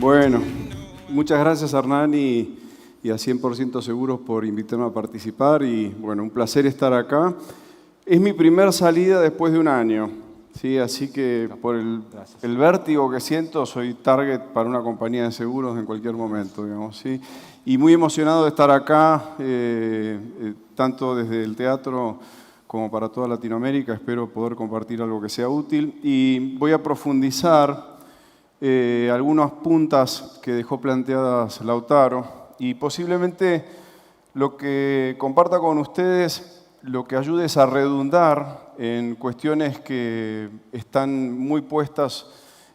Bueno, muchas gracias Hernán y a 100% Seguros por invitarme a participar y bueno, un placer estar acá. Es mi primer salida después de un año, ¿sí? Así que por el vértigo que siento soy target para una compañía de seguros en cualquier momento, digamos, ¿sí? Y muy emocionado de estar acá, tanto desde el teatro como para toda Latinoamérica. Espero poder compartir algo que sea útil y voy a profundizar algunas puntas que dejó planteadas Lautaro y posiblemente lo que comparta con ustedes lo que ayude es a redundar en cuestiones que están muy puestas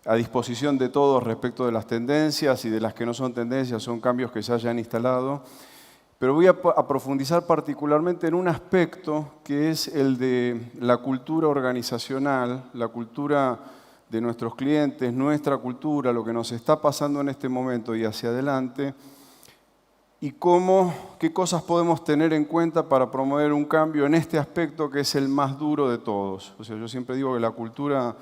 a disposición de todos respecto de las tendencias y de las que no son tendencias, son cambios que se hayan instalado. Pero voy a profundizar particularmente en un aspecto que es el de la cultura organizacional, la cultura de nuestros clientes, nuestra cultura, lo que nos está pasando en este momento y hacia adelante, y qué cosas podemos tener en cuenta para promover un cambio en este aspecto que es el más duro de todos. O sea, yo siempre digo que la cultura,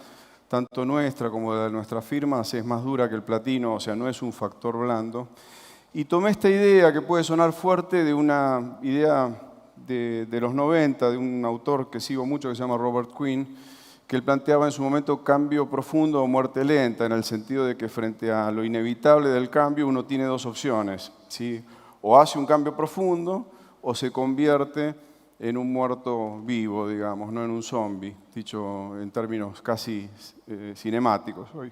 tanto nuestra como de nuestras firmas, es más dura que el platino, o sea, no es un factor blando. Y tomé esta idea, que puede sonar fuerte, de una idea de los 90, de un autor que sigo mucho que se llama Robert Greene, que él planteaba en su momento cambio profundo o muerte lenta, en el sentido de que frente a lo inevitable del cambio uno tiene dos opciones, ¿sí? O hace un cambio profundo o se convierte en un muerto vivo, digamos, no en un zombie, dicho en términos casi cinemáticos hoy.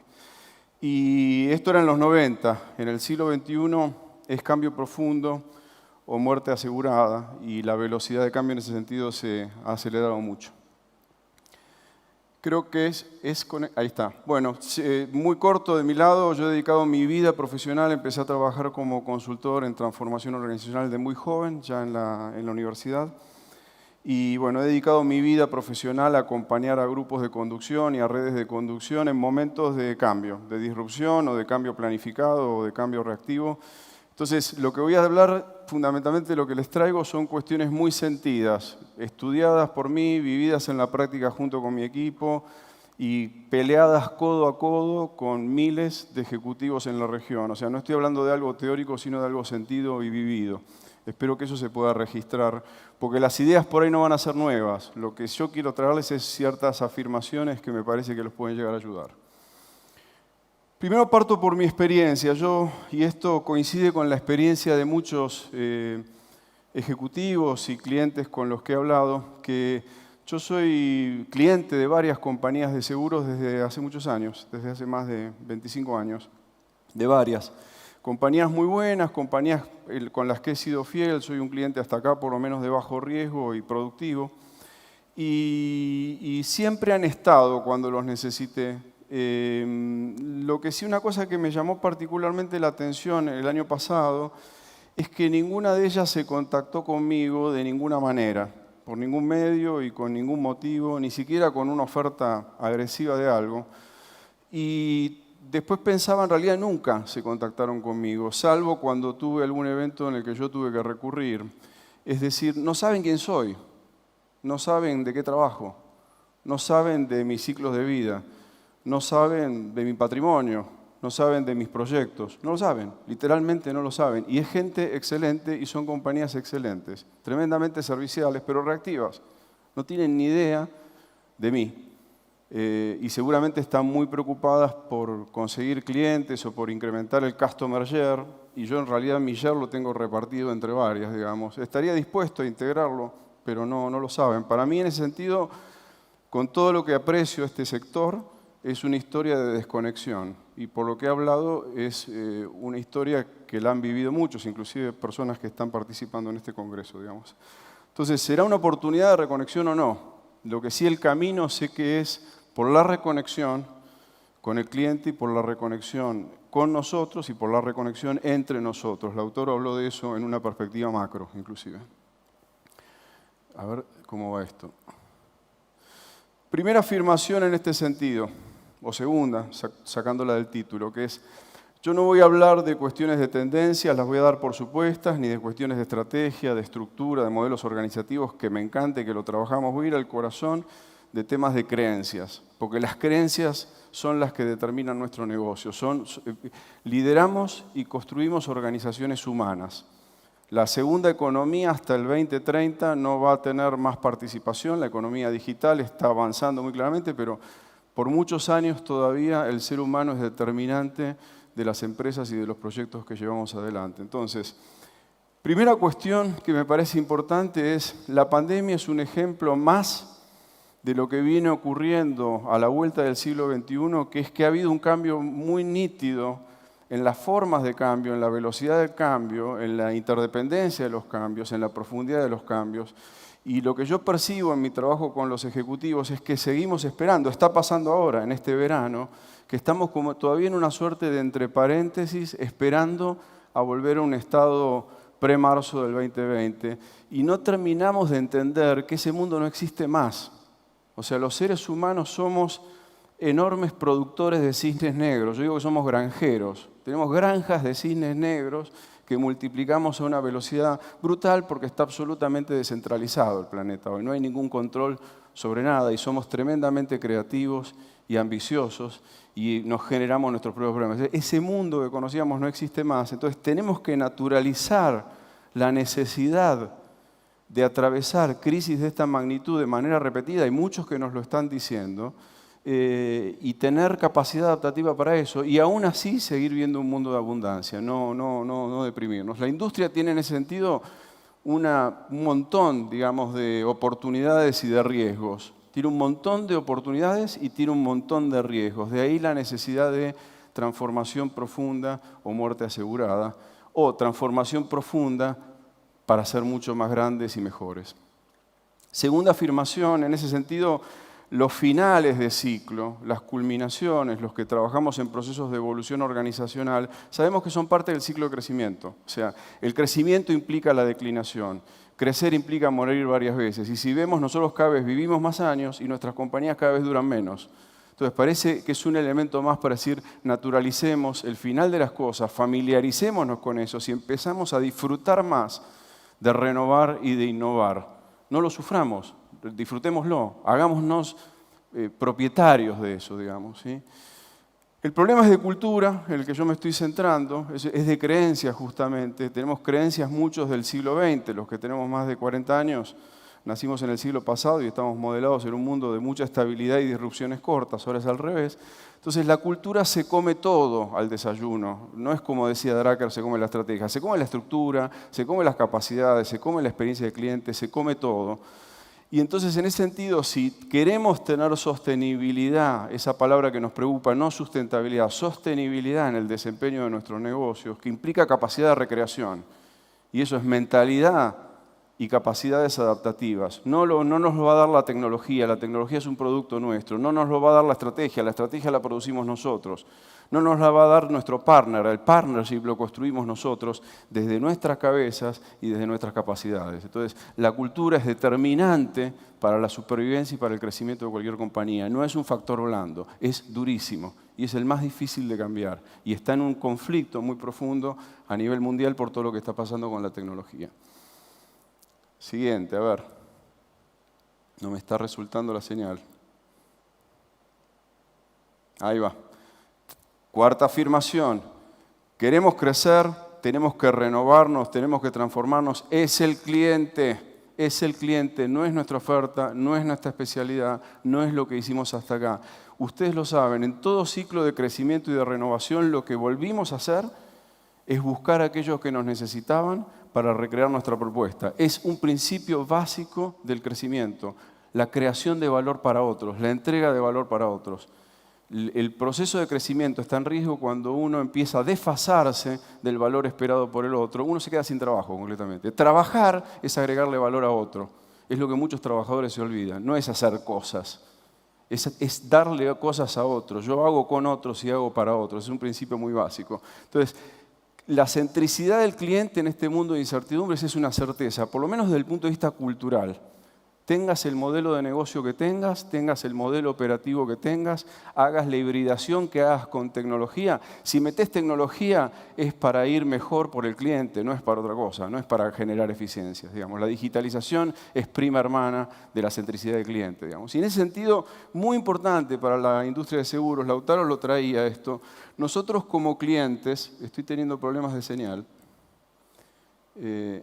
Y esto era en los 90. En el siglo XXI es cambio profundo o muerte asegurada y la velocidad de cambio en ese sentido se ha acelerado mucho. Creo que ahí está. Bueno, muy corto de mi lado, yo he dedicado mi vida profesional, empecé a trabajar como consultor en transformación organizacional de muy joven, ya en la universidad. Y bueno, he dedicado mi vida profesional a acompañar a grupos de conducción y a redes de conducción en momentos de cambio, de disrupción o de cambio planificado o de cambio reactivo. Entonces, lo que voy a hablar, fundamentalmente lo que les traigo son cuestiones muy sentidas, estudiadas por mí, vividas en la práctica junto con mi equipo y peleadas codo a codo con miles de ejecutivos en la región. O sea, no estoy hablando de algo teórico, sino de algo sentido y vivido. Espero que eso se pueda registrar, porque las ideas por ahí no van a ser nuevas. Lo que yo quiero traerles es ciertas afirmaciones que me parece que los pueden llegar a ayudar. Primero parto por mi experiencia. Y esto coincide con la experiencia de muchos ejecutivos y clientes con los que he hablado, que yo soy cliente de varias compañías de seguros desde hace muchos años, desde hace más de 25 años, de varias. Compañías muy buenas, compañías con las que he sido fiel, soy un cliente hasta acá por lo menos de bajo riesgo y productivo, y siempre han estado cuando los necesité. Lo que sí, una cosa que me llamó particularmente la atención el año pasado es que ninguna de ellas se contactó conmigo de ninguna manera, por ningún medio y con ningún motivo, ni siquiera con una oferta agresiva de algo. Y después pensaba, en realidad nunca se contactaron conmigo, salvo cuando tuve algún evento en el que yo tuve que recurrir. Es decir, no saben quién soy, no saben de qué trabajo, no saben de mis ciclos de vida, no saben de mi patrimonio, no saben de mis proyectos, no lo saben, literalmente no lo saben. Y es gente excelente y son compañías excelentes, tremendamente serviciales, pero reactivas. No tienen ni idea de mí. Y seguramente están muy preocupadas por conseguir clientes o por incrementar el customer share, y yo en realidad mi share lo tengo repartido entre varias, digamos. Estaría dispuesto a integrarlo, pero no lo saben. Para mí, en ese sentido, con todo lo que aprecio este sector, es una historia de desconexión. Y por lo que he hablado, es una historia que la han vivido muchos, inclusive personas que están participando en este congreso, digamos. Entonces, ¿será una oportunidad de reconexión o no? Lo que sí, el camino sé que es por la reconexión con el cliente y por la reconexión con nosotros y por la reconexión entre nosotros. El autor habló de eso en una perspectiva macro, inclusive. A ver cómo va esto. Primera afirmación en este sentido, o segunda, sacándola del título, que es: yo no voy a hablar de cuestiones de tendencias, las voy a dar por supuestas, ni de cuestiones de estrategia, de estructura, de modelos organizativos, que me encante, que lo trabajamos. Voy a ir al corazón de temas de creencias, porque las creencias son las que determinan nuestro negocio. Lideramos y construimos organizaciones humanas. La segunda economía hasta el 2030 no va a tener más participación, la economía digital está avanzando muy claramente, pero por muchos años todavía el ser humano es determinante de las empresas y de los proyectos que llevamos adelante. Entonces, primera cuestión que me parece importante es, la pandemia es un ejemplo más de lo que viene ocurriendo a la vuelta del siglo XXI, que es que ha habido un cambio muy nítido en las formas de cambio, en la velocidad del cambio, en la interdependencia de los cambios, en la profundidad de los cambios. Y lo que yo percibo en mi trabajo con los ejecutivos es que seguimos esperando, está pasando ahora, en este verano, que estamos como todavía en una suerte de entre paréntesis, esperando a volver a un estado pre-marzo del 2020, y no terminamos de entender que ese mundo no existe más. O sea, los seres humanos somos enormes productores de cisnes negros. Yo digo que somos granjeros. Tenemos granjas de cisnes negros que multiplicamos a una velocidad brutal porque está absolutamente descentralizado el planeta hoy. No hay ningún control sobre nada y somos tremendamente creativos y ambiciosos y nos generamos nuestros propios problemas. Ese mundo que conocíamos no existe más. Entonces tenemos que naturalizar la necesidad de atravesar crisis de esta magnitud de manera repetida, hay muchos que nos lo están diciendo, y tener capacidad adaptativa para eso, y aún así seguir viendo un mundo de abundancia, no deprimirnos. La industria tiene en ese sentido un montón, digamos, de oportunidades y de riesgos. Tiene un montón de oportunidades y tiene un montón de riesgos. De ahí la necesidad de transformación profunda o muerte asegurada, o transformación profunda para ser mucho más grandes y mejores. Segunda afirmación, en ese sentido, los finales de ciclo, las culminaciones, los que trabajamos en procesos de evolución organizacional, sabemos que son parte del ciclo de crecimiento. O sea, el crecimiento implica la declinación. Crecer implica morir varias veces. Y si vemos, nosotros cada vez vivimos más años y nuestras compañías cada vez duran menos. Entonces parece que es un elemento más para decir, naturalicemos el final de las cosas, familiaricémonos con eso, si empezamos a disfrutar más de renovar y de innovar. No lo suframos, disfrutémoslo, hagámonos propietarios de eso, digamos, ¿sí? El problema es de cultura, en el que yo me estoy centrando, es de creencias justamente. Tenemos creencias muchos del siglo XX, los que tenemos más de 40 años, nacimos en el siglo pasado y estamos modelados en un mundo de mucha estabilidad y disrupciones cortas, ahora es al revés. Entonces la cultura se come todo al desayuno, no es como decía Drucker, se come la estrategia, se come la estructura, se come las capacidades, se come la experiencia del cliente, se come todo. Y entonces en ese sentido, si queremos tener sostenibilidad, esa palabra que nos preocupa, no sustentabilidad, sostenibilidad en el desempeño de nuestros negocios, que implica capacidad de recreación, y eso es mentalidad y capacidades adaptativas. No nos lo va a dar la tecnología es un producto nuestro. No nos lo va a dar la estrategia la producimos nosotros. No nos la va a dar nuestro partner, el partnership lo construimos nosotros desde nuestras cabezas y desde nuestras capacidades. Entonces, la cultura es determinante para la supervivencia y para el crecimiento de cualquier compañía. No es un factor blando, es durísimo y es el más difícil de cambiar. Y está en un conflicto muy profundo a nivel mundial por todo lo que está pasando con la tecnología. Siguiente, a ver. No me está resultando la señal. Ahí va. Cuarta afirmación. Queremos crecer, tenemos que renovarnos, tenemos que transformarnos. Es el cliente, no es nuestra oferta, no es nuestra especialidad, no es lo que hicimos hasta acá. Ustedes lo saben, en todo ciclo de crecimiento y de renovación lo que volvimos a hacer es buscar a aquellos que nos necesitaban para recrear nuestra propuesta. Es un principio básico del crecimiento, la creación de valor para otros, la entrega de valor para otros. El proceso de crecimiento está en riesgo cuando uno empieza a desfasarse del valor esperado por el otro. Uno se queda sin trabajo completamente. Trabajar es agregarle valor a otro. Es lo que muchos trabajadores se olvidan. No es hacer cosas, es darle cosas a otros. Yo hago con otros y hago para otros. Es un principio muy básico. Entonces, la centricidad del cliente en este mundo de incertidumbres es una certeza, por lo menos desde el punto de vista cultural. Tengas el modelo de negocio que tengas el modelo operativo que tengas, hagas la hibridación que hagas con tecnología. Si metes tecnología es para ir mejor por el cliente, no es para otra cosa, no es para generar eficiencias. Digamos. La digitalización es prima hermana de la centricidad del cliente. Digamos. Y en ese sentido, muy importante para la industria de seguros, Lautaro lo traía esto, nosotros como clientes, estoy teniendo problemas de señal,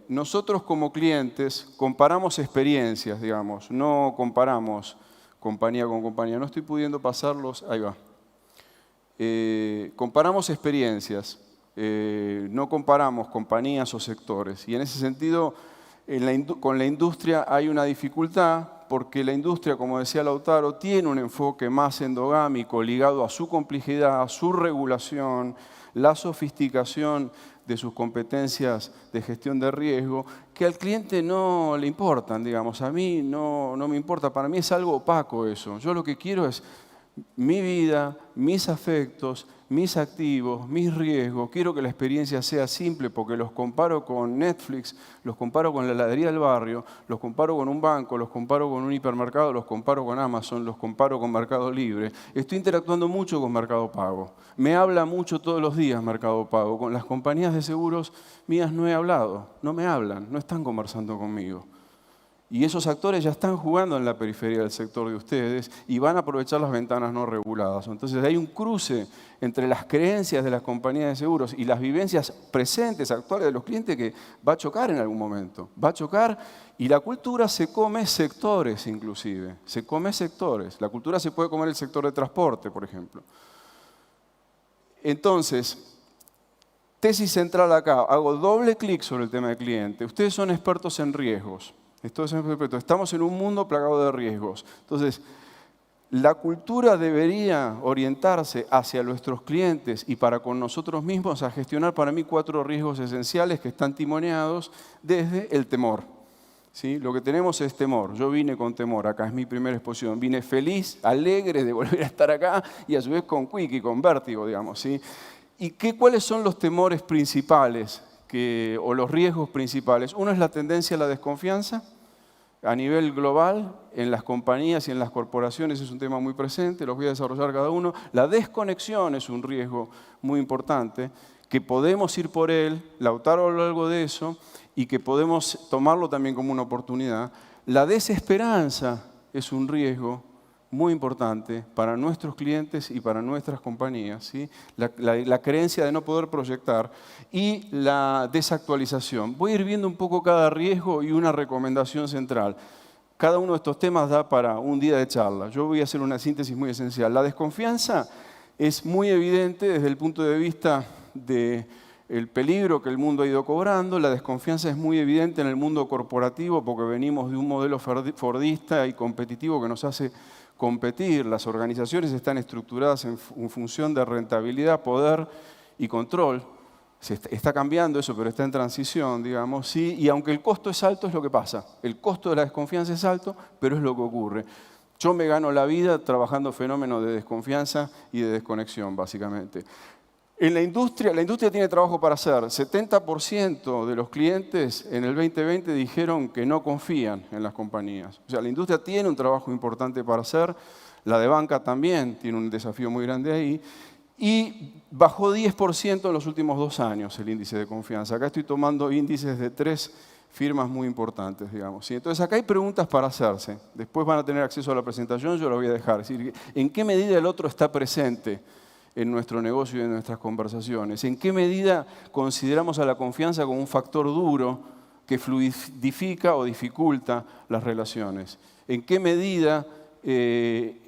nosotros como clientes comparamos experiencias, digamos, no comparamos compañía con compañía. No estoy pudiendo pasarlos, ahí va. Comparamos experiencias, no comparamos compañías o sectores. Y en ese sentido, con la industria hay una dificultad porque la industria, como decía Lautaro, tiene un enfoque más endogámico ligado a su complejidad, a su regulación, la sofisticación de sus competencias de gestión de riesgo, que al cliente no le importan, digamos. A mí no me importa, para mí es algo opaco eso. Yo lo que quiero es mi vida, mis afectos, mis activos, mis riesgos. Quiero que la experiencia sea simple porque los comparo con Netflix, los comparo con la heladería del barrio, los comparo con un banco, los comparo con un hipermercado, los comparo con Amazon, los comparo con Mercado Libre. Estoy interactuando mucho con Mercado Pago. Me habla mucho todos los días Mercado Pago. Con las compañías de seguros mías no he hablado, no me hablan, no están conversando conmigo. Y esos actores ya están jugando en la periferia del sector de ustedes y van a aprovechar las ventanas no reguladas. Entonces hay un cruce entre las creencias de las compañías de seguros y las vivencias presentes, actuales de los clientes que va a chocar en algún momento. Va a chocar y la cultura se come sectores inclusive. Se come sectores. La cultura se puede comer el sector de transporte, por ejemplo. Entonces, tesis central acá. Hago doble clic sobre el tema del cliente. Ustedes son expertos en riesgos. Estamos en un mundo plagado de riesgos. Entonces, la cultura debería orientarse hacia nuestros clientes y para con nosotros mismos a gestionar para mí 4 riesgos esenciales que están timoneados desde el temor. ¿Sí? Lo que tenemos es temor. Yo vine con temor, acá es mi primera exposición. Vine feliz, alegre de volver a estar acá y a su vez con quick y con vértigo, digamos. ¿Sí? ¿Y cuáles son los temores principales o los riesgos principales? Uno es la tendencia a la desconfianza. A nivel global, en las compañías y en las corporaciones es un tema muy presente, los voy a desarrollar cada uno. La desconexión es un riesgo muy importante, que podemos ir por él, Lautaro habló algo de eso, y que podemos tomarlo también como una oportunidad. La desesperanza es un riesgo muy importante para nuestros clientes y para nuestras compañías, ¿sí? La creencia de no poder proyectar y la desactualización. Voy a ir viendo un poco cada riesgo y una recomendación central. Cada uno de estos temas da para un día de charla. Yo voy a hacer una síntesis muy esencial. La desconfianza es muy evidente desde el punto de vista del peligro que el mundo ha ido cobrando. La desconfianza es muy evidente en el mundo corporativo porque venimos de un modelo fordista y competitivo que nos hace competir. Las organizaciones están estructuradas en función de rentabilidad, poder y control. Está cambiando eso, pero está en transición, digamos. ¿Sí? Y aunque el costo es alto, es lo que pasa. El costo de la desconfianza es alto, pero es lo que ocurre. Yo me gano la vida trabajando fenómenos de desconfianza y de desconexión, básicamente. En la industria tiene trabajo para hacer. 70% de los clientes en el 2020 dijeron que no confían en las compañías. O sea, la industria tiene un trabajo importante para hacer. La de banca también tiene un desafío muy grande ahí. Y bajó 10% en los últimos 2 años el índice de confianza. Acá estoy tomando índices de 3 firmas muy importantes, digamos. ¿Sí? Entonces, acá hay preguntas para hacerse. Después van a tener acceso a la presentación, yo la voy a dejar. Es decir, ¿en qué medida el otro está presente en nuestro negocio y en nuestras conversaciones? ¿En qué medida consideramos a la confianza como un factor duro que fluidifica o dificulta las relaciones? ¿En qué medida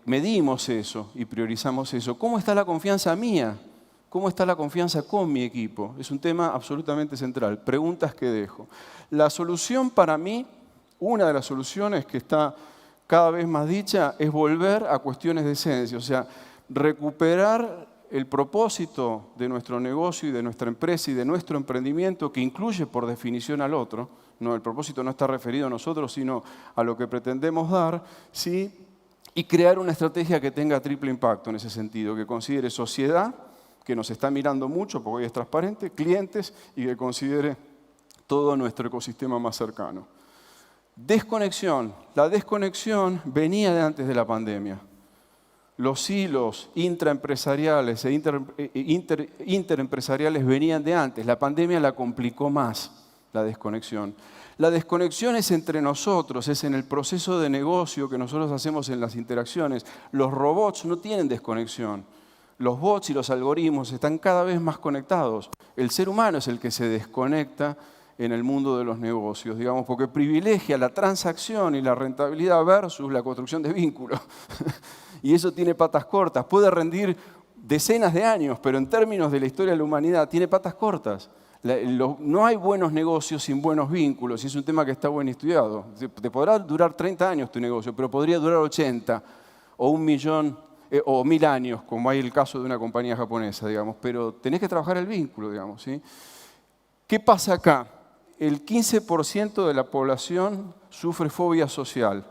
medimos eso y priorizamos eso? ¿Cómo está la confianza mía? ¿Cómo está la confianza con mi equipo? Es un tema absolutamente central. Preguntas que dejo. La solución para mí, una de las soluciones que está cada vez más dicha, es volver a cuestiones de esencia. O sea, recuperar el propósito de nuestro negocio y de nuestra empresa y de nuestro emprendimiento, que incluye por definición al otro. No, el propósito no está referido a nosotros, sino a lo que pretendemos dar, ¿sí? Y crear una estrategia que tenga triple impacto en ese sentido, que considere sociedad, que nos está mirando mucho porque hoy es transparente, clientes y que considere todo nuestro ecosistema más cercano. Desconexión. La desconexión venía de antes de la pandemia. Los hilos intraempresariales e interempresariales venían de antes. La pandemia la complicó más, la desconexión. La desconexión es entre nosotros, es en el proceso de negocio que nosotros hacemos en las interacciones. Los robots no tienen desconexión. Los bots y los algoritmos están cada vez más conectados. El ser humano es el que se desconecta en el mundo de los negocios, digamos, porque privilegia la transacción y la rentabilidad versus la construcción de vínculos. Y eso tiene patas cortas. Puede rendir decenas de años, pero en términos de la historia de la humanidad tiene patas cortas. No hay buenos negocios sin buenos vínculos, y es un tema que está bien estudiado. Te podrá durar 30 años tu negocio, pero podría durar 80 o 1 millón o 1000 años, como hay el caso de una compañía japonesa, digamos. Pero tenés que trabajar el vínculo, digamos, ¿sí? ¿Qué pasa acá? El 15% de la población sufre fobia social,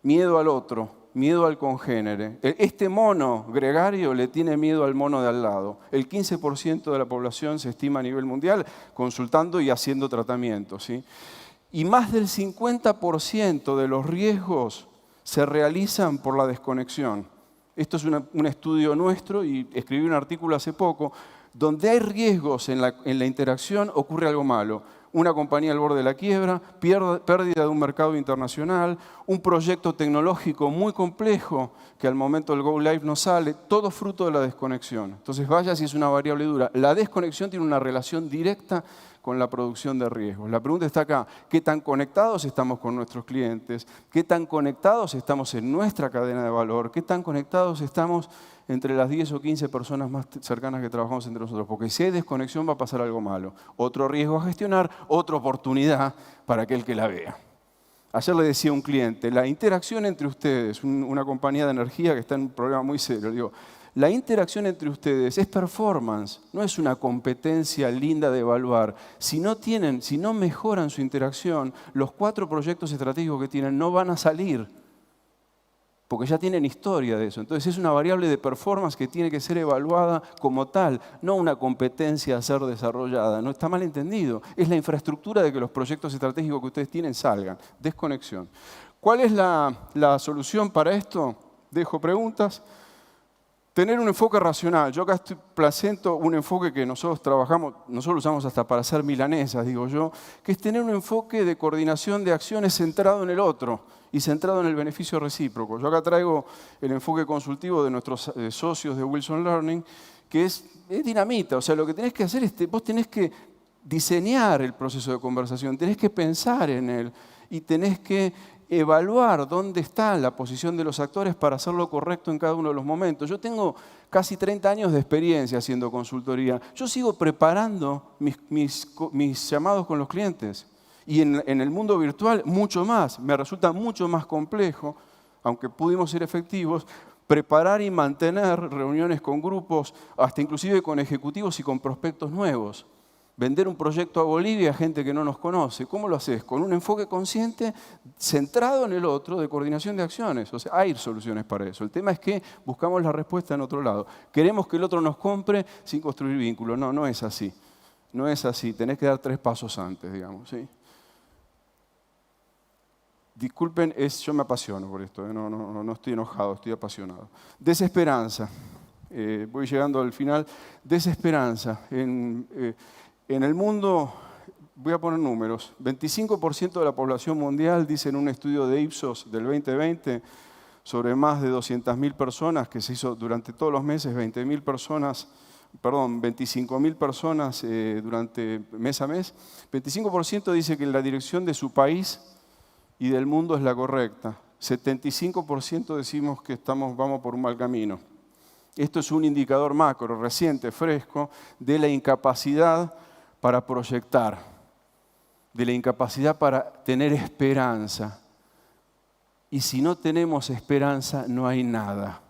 miedo al otro, miedo al congénere. Este mono gregario le tiene miedo al mono de al lado. El 15% de la población se estima a nivel mundial consultando y haciendo tratamientos, ¿sí? Y más del 50% de los riesgos se realizan por la desconexión. Esto es un estudio nuestro y escribí un artículo hace poco. Donde hay riesgos en la interacción ocurre algo malo. Una compañía al borde de la quiebra, pérdida de un mercado internacional, un proyecto tecnológico muy complejo que al momento del Go Live no sale, todo fruto de la desconexión. Entonces vaya si es una variable dura. La desconexión tiene una relación directa con la producción de riesgos. La pregunta está acá: ¿qué tan conectados estamos con nuestros clientes? ¿Qué tan conectados estamos en nuestra cadena de valor? ¿Qué tan conectados estamos entre las 10 o 15 personas más cercanas que trabajamos entre nosotros? Porque si hay desconexión va a pasar algo malo. Otro riesgo a gestionar, otra oportunidad para aquel que la vea. Ayer le decía a un cliente, la interacción entre ustedes, una compañía de energía que está en un problema muy serio, le digo, la interacción entre ustedes es performance, no es una competencia linda de evaluar. Si no mejoran su interacción, los 4 proyectos estratégicos que tienen no van a salir, porque ya tienen historia de eso. Entonces es una variable de performance que tiene que ser evaluada como tal, no una competencia a ser desarrollada. No está mal entendido. Es la infraestructura de que los proyectos estratégicos que ustedes tienen salgan. Desconexión. ¿Cuál es la solución para esto? Dejo preguntas. Tener un enfoque racional. Yo acá presento un enfoque que nosotros usamos hasta para hacer milanesas, digo yo, que es tener un enfoque de coordinación de acciones centrado en el otro y centrado en el beneficio recíproco. Yo acá traigo el enfoque consultivo de nuestros socios de Wilson Learning, que es dinamita. O sea, lo que tenés que hacer es, vos tenés que diseñar el proceso de conversación, tenés que pensar en él y tenés que evaluar dónde está la posición de los actores para hacerlo correcto en cada uno de los momentos. Yo tengo casi 30 años de experiencia haciendo consultoría. Yo sigo preparando mis llamados con los clientes. Y en el mundo virtual mucho más. Me resulta mucho más complejo, aunque pudimos ser efectivos, preparar y mantener reuniones con grupos, hasta inclusive con ejecutivos y con prospectos nuevos. Vender un proyecto a Bolivia a gente que no nos conoce. ¿Cómo lo haces? Con un enfoque consciente, centrado en el otro, de coordinación de acciones. O sea, hay soluciones para eso. El tema es que buscamos la respuesta en otro lado. Queremos que el otro nos compre sin construir vínculo. No, no es así. No es así. Tenés que dar 3 pasos antes, digamos, ¿sí? Disculpen, yo me apasiono por esto. No estoy enojado, estoy apasionado. Desesperanza. Voy llegando al final. Desesperanza. En el mundo, voy a poner números, 25% de la población mundial, dice en un estudio de Ipsos del 2020, sobre más de 200.000 personas, que se hizo durante todos los meses, 25.000 personas durante mes a mes, 25% dice que la dirección de su país y del mundo es la correcta. 75% decimos que vamos por un mal camino. Esto es un indicador macro, reciente, fresco, de la incapacidad para proyectar, de la incapacidad para tener esperanza. Y si no tenemos esperanza, no hay nada.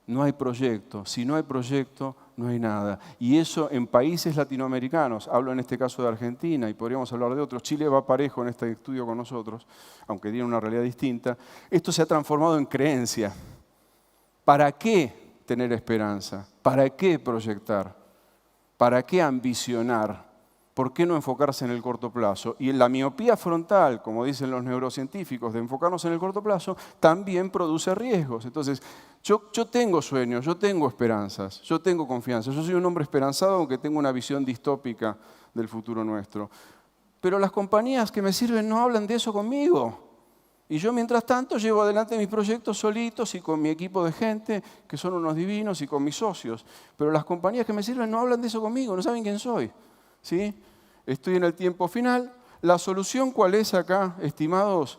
No hay proyecto. Si no hay proyecto, no hay nada. Y eso en países latinoamericanos, hablo en este caso de Argentina y podríamos hablar de otros, Chile va parejo en este estudio con nosotros, aunque tiene una realidad distinta, esto se ha transformado en creencia. ¿Para qué tener esperanza? ¿Para qué proyectar? ¿Para qué ambicionar? ¿por qué no enfocarse en el corto plazo? Y en la miopía frontal, como dicen los neurocientíficos, de enfocarnos en el corto plazo, también produce riesgos. Entonces, yo tengo sueños, yo tengo esperanzas, yo tengo confianza. Yo soy un hombre esperanzado aunque tengo una visión distópica del futuro nuestro. Pero las compañías que me sirven no hablan de eso conmigo. Y yo, mientras tanto, llevo adelante mis proyectos solitos y con mi equipo de gente, que son unos divinos, y con mis socios. Pero las compañías que me sirven no hablan de eso conmigo, no saben quién soy. ¿Sí? Estoy en el tiempo final. ¿La solución cuál es acá, estimados?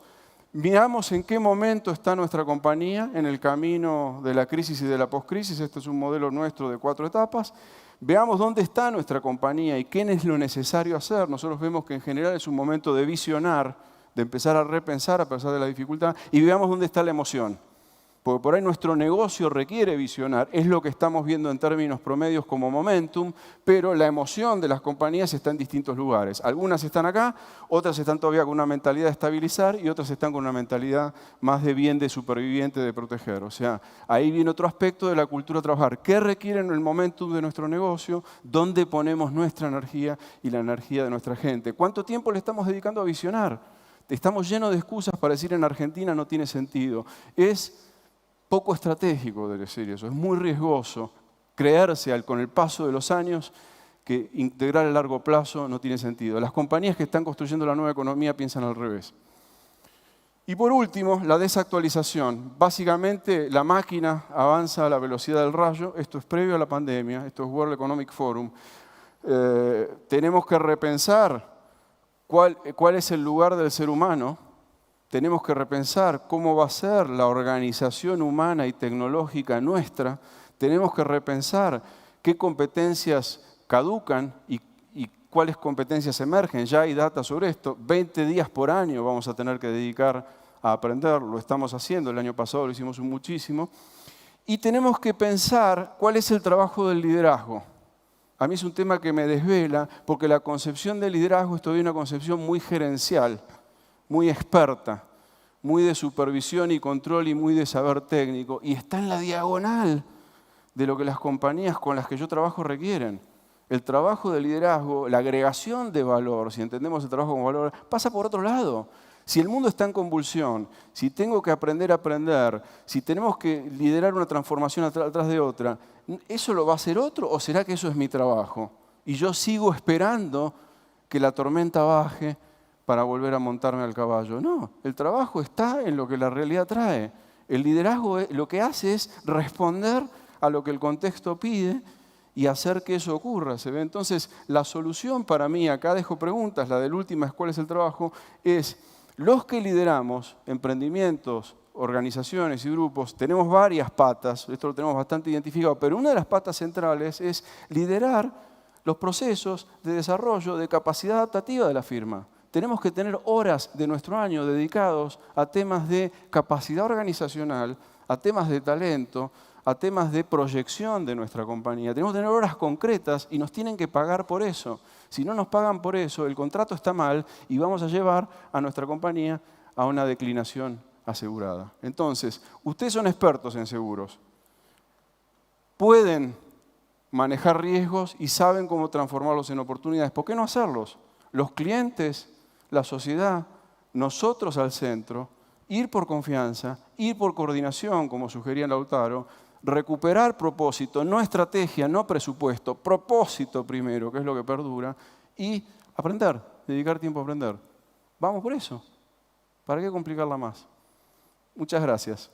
Miramos en qué momento está nuestra compañía en el camino de la crisis y de la poscrisis. Este es un modelo nuestro de 4 etapas. Veamos dónde está nuestra compañía y qué es lo necesario hacer. Nosotros vemos que en general es un momento de visionar, de empezar a repensar a pesar de la dificultad, y veamos dónde está la emoción. Porque por ahí nuestro negocio requiere visionar, es lo que estamos viendo en términos promedios como momentum, pero la emoción de las compañías está en distintos lugares. Algunas están acá, otras están todavía con una mentalidad de estabilizar y otras están con una mentalidad más de bien de superviviente, de proteger. O sea, ahí viene otro aspecto de la cultura de trabajar. ¿Qué requiere el momentum de nuestro negocio? ¿Dónde ponemos nuestra energía y la energía de nuestra gente? ¿Cuánto tiempo le estamos dedicando a visionar? Estamos llenos de excusas para decir en Argentina no tiene sentido. Es poco estratégico de decir eso, es muy riesgoso creerse con el paso de los años que integrar a largo plazo no tiene sentido. Las compañías que están construyendo la nueva economía piensan al revés. Y por último, la desactualización. Básicamente la máquina avanza a la velocidad del rayo, esto es previo a la pandemia, esto es World Economic Forum. Tenemos que repensar cuál es el lugar del ser humano. Tenemos que repensar cómo va a ser la organización humana y tecnológica nuestra. Tenemos que repensar qué competencias caducan y cuáles competencias emergen. Ya hay data sobre esto. 20 días por año vamos a tener que dedicar a aprender. Lo estamos haciendo. El año pasado lo hicimos muchísimo. Y tenemos que pensar cuál es el trabajo del liderazgo. A mí es un tema que me desvela porque la concepción del liderazgo es todavía una concepción muy gerencial, muy experta, muy de supervisión y control y muy de saber técnico, y está en la diagonal de lo que las compañías con las que yo trabajo requieren. El trabajo de liderazgo, la agregación de valor, si entendemos el trabajo como valor, pasa por otro lado. Si el mundo está en convulsión, si tengo que aprender a aprender, si tenemos que liderar una transformación atrás de otra, ¿eso lo va a hacer otro o será que eso es mi trabajo? Y yo sigo esperando que la tormenta baje para volver a montarme al caballo. No, el trabajo está en lo que la realidad trae. El liderazgo lo que hace es responder a lo que el contexto pide y hacer que eso ocurra. ¿Se ve? Entonces, la solución para mí, acá dejo preguntas, la del última es cuál es el trabajo, es los que lideramos emprendimientos, organizaciones y grupos, tenemos varias patas, esto lo tenemos bastante identificado, pero una de las patas centrales es liderar los procesos de desarrollo de capacidad adaptativa de la firma. Tenemos que tener horas de nuestro año dedicados a temas de capacidad organizacional, a temas de talento, a temas de proyección de nuestra compañía. Tenemos que tener horas concretas y nos tienen que pagar por eso. Si no nos pagan por eso, el contrato está mal y vamos a llevar a nuestra compañía a una declinación asegurada. Entonces, ustedes son expertos en seguros. Pueden manejar riesgos y saben cómo transformarlos en oportunidades. ¿Por qué no hacerlos? Los clientes, la sociedad, nosotros al centro, ir por confianza, ir por coordinación, como sugería Lautaro, recuperar propósito, no estrategia, no presupuesto, propósito primero, que es lo que perdura, y aprender, dedicar tiempo a aprender. Vamos por eso. ¿Para qué complicarla más? Muchas gracias.